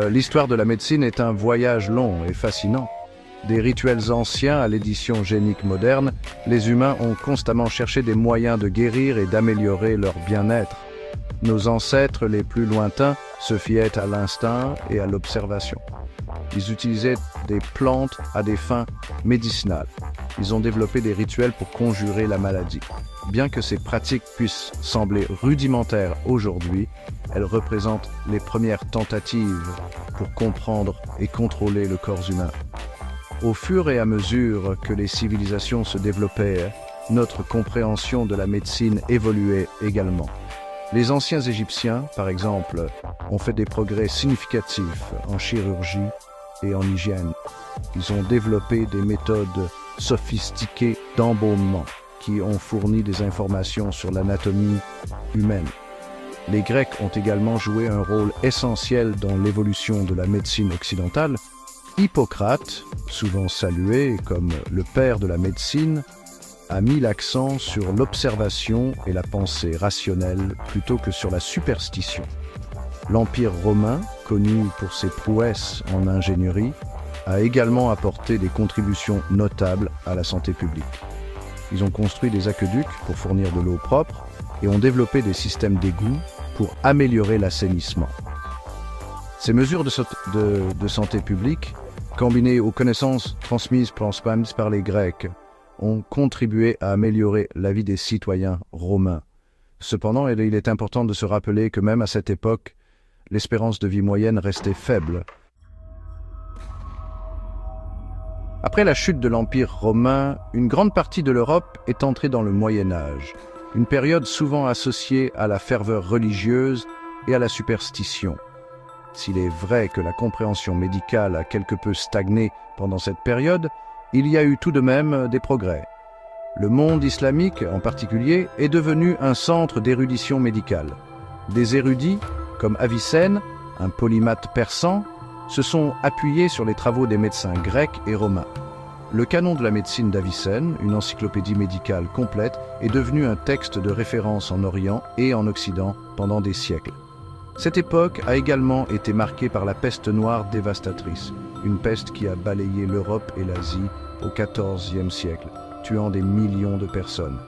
L'histoire de la médecine est un voyage long et fascinant. Des rituels anciens à l'édition génique moderne, les humains ont constamment cherché des moyens de guérir et d'améliorer leur bien-être. Nos ancêtres les plus lointains se fiaient à l'instinct et à l'observation. Ils utilisaient des plantes à des fins médicinales. Ils ont développé des rituels pour conjurer la maladie. Bien que ces pratiques puissent sembler rudimentaires aujourd'hui, elles représentent les premières tentatives pour comprendre et contrôler le corps humain. Au fur et à mesure que les civilisations se développaient, notre compréhension de la médecine évoluait également. Les anciens Égyptiens, par exemple, ont fait des progrès significatifs en chirurgie et en hygiène. Ils ont développé des méthodes sophistiquées d'embaumement qui ont fourni des informations sur l'anatomie humaine. Les Grecs ont également joué un rôle essentiel dans l'évolution de la médecine occidentale. Hippocrate, souvent salué comme le père de la médecine, a mis l'accent sur l'observation et la pensée rationnelle plutôt que sur la superstition. L'Empire romain, connu pour ses prouesses en ingénierie, a également apporté des contributions notables à la santé publique. Ils ont construit des aqueducs pour fournir de l'eau propre et ont développé des systèmes d'égouts pour améliorer l'assainissement. Ces mesures de santé publique, combinées aux connaissances transmises par les Grecs, ont contribué à améliorer la vie des citoyens romains. Cependant, il est important de se rappeler que même à cette époque, l'espérance de vie moyenne restait faible. Après la chute de l'Empire romain, une grande partie de l'Europe est entrée dans le Moyen Âge, une période souvent associée à la ferveur religieuse et à la superstition. S'il est vrai que la compréhension médicale a quelque peu stagné pendant cette période, il y a eu tout de même des progrès. Le monde islamique, en particulier, est devenu un centre d'érudition médicale. Des érudits, comme Avicenne, un polymathe persan, se sont appuyés sur les travaux des médecins grecs et romains. Le canon de la médecine d'Avicenne, une encyclopédie médicale complète, est devenu un texte de référence en Orient et en Occident pendant des siècles. Cette époque a également été marquée par la peste noire dévastatrice, une peste qui a balayé l'Europe et l'Asie au XIVe siècle, tuant des millions de personnes.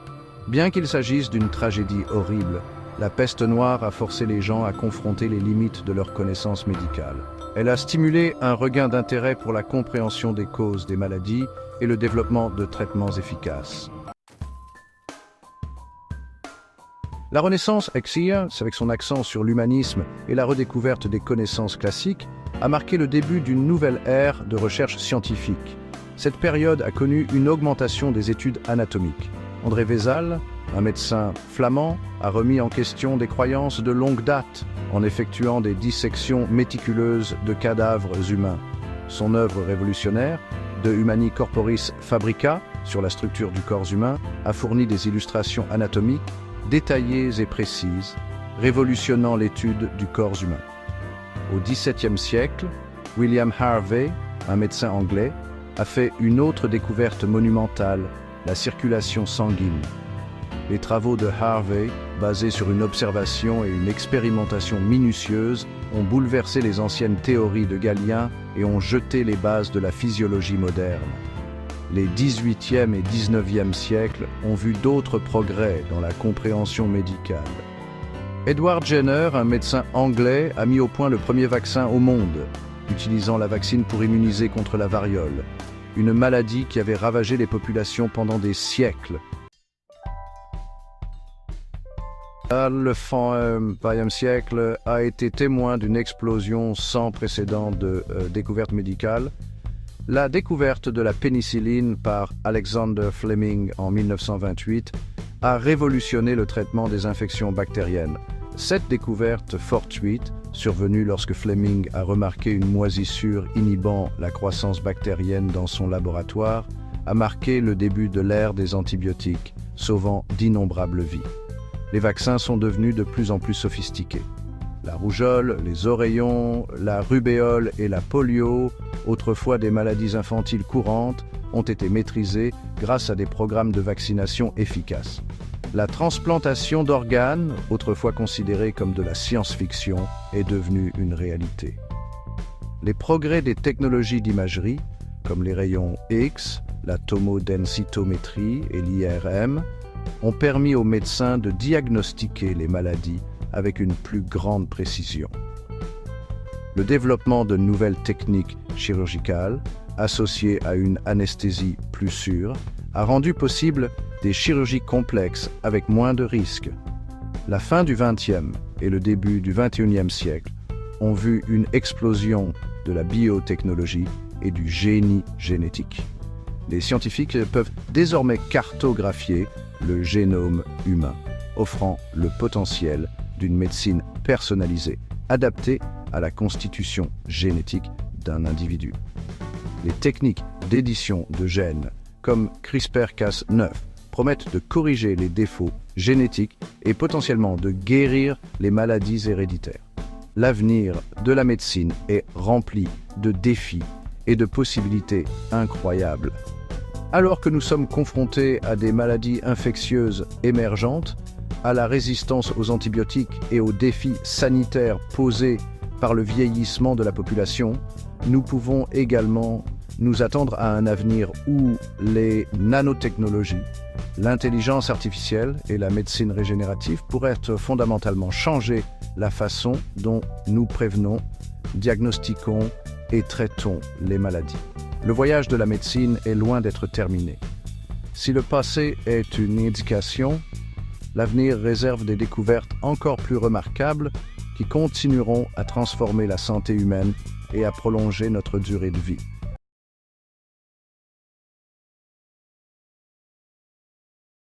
Bien qu'il s'agisse d'une tragédie horrible, la peste noire a forcé les gens à confronter les limites de leurs connaissances médicales. Elle a stimulé un regain d'intérêt pour la compréhension des causes des maladies et le développement de traitements efficaces. La Renaissance avec son accent sur l'humanisme et la redécouverte des connaissances classiques, a marqué le début d'une nouvelle ère de recherche scientifique. Cette période a connu une augmentation des études anatomiques. André Vézal, un médecin flamand, a remis en question des croyances de longue date en effectuant des dissections méticuleuses de cadavres humains. Son œuvre révolutionnaire, De Humani Corporis Fabrica, sur la structure du corps humain, a fourni des illustrations anatomiques détaillées et précises, révolutionnant l'étude du corps humain. Au XVIIe siècle, William Harvey, un médecin anglais, a fait une autre découverte monumentale, la circulation sanguine. Les travaux de Harvey, basés sur une observation et une expérimentation minutieuse, ont bouleversé les anciennes théories de Galien et ont jeté les bases de la physiologie moderne. Les XVIIIe et XIXe siècles ont vu d'autres progrès dans la compréhension médicale. Edward Jenner, un médecin anglais, a mis au point le premier vaccin au monde, utilisant la vaccine pour immuniser contre la variole, une maladie qui avait ravagé les populations pendant des siècles. Le XXe siècle a été témoin d'une explosion sans précédent de découvertes médicales. La découverte de la pénicilline par Alexander Fleming en 1928 a révolutionné le traitement des infections bactériennes. Cette découverte fortuite, survenue lorsque Fleming a remarqué une moisissure inhibant la croissance bactérienne dans son laboratoire, a marqué le début de l'ère des antibiotiques, sauvant d'innombrables vies. Les vaccins sont devenus de plus en plus sophistiqués. La rougeole, les oreillons, la rubéole et la polio, autrefois des maladies infantiles courantes, ont été maîtrisés grâce à des programmes de vaccination efficaces. La transplantation d'organes, autrefois considérée comme de la science-fiction, est devenue une réalité. Les progrès des technologies d'imagerie, comme les rayons X, la tomodensitométrie et l'IRM, ont permis aux médecins de diagnostiquer les maladies avec une plus grande précision. Le développement de nouvelles techniques chirurgicales, associées à une anesthésie plus sûre, a rendu possible des chirurgies complexes avec moins de risques. La fin du XXe et le début du XXIe siècle ont vu une explosion de la biotechnologie et du génie génétique. Les scientifiques peuvent désormais cartographier le génome humain, offrant le potentiel d'une médecine personnalisée, adaptée à la constitution génétique d'un individu. Les techniques d'édition de gènes, comme CRISPR-Cas9, promettent de corriger les défauts génétiques et potentiellement de guérir les maladies héréditaires. L'avenir de la médecine est rempli de défis et de possibilités incroyables. Alors que nous sommes confrontés à des maladies infectieuses émergentes, à la résistance aux antibiotiques et aux défis sanitaires posés par le vieillissement de la population, nous pouvons également nous attendre à un avenir où les nanotechnologies, l'intelligence artificielle et la médecine régénérative pourraient fondamentalement changer la façon dont nous prévenons, diagnostiquons et traitons les maladies. Le voyage de la médecine est loin d'être terminé. Si le passé est une indication, l'avenir réserve des découvertes encore plus remarquables qui continueront à transformer la santé humaine et à prolonger notre durée de vie.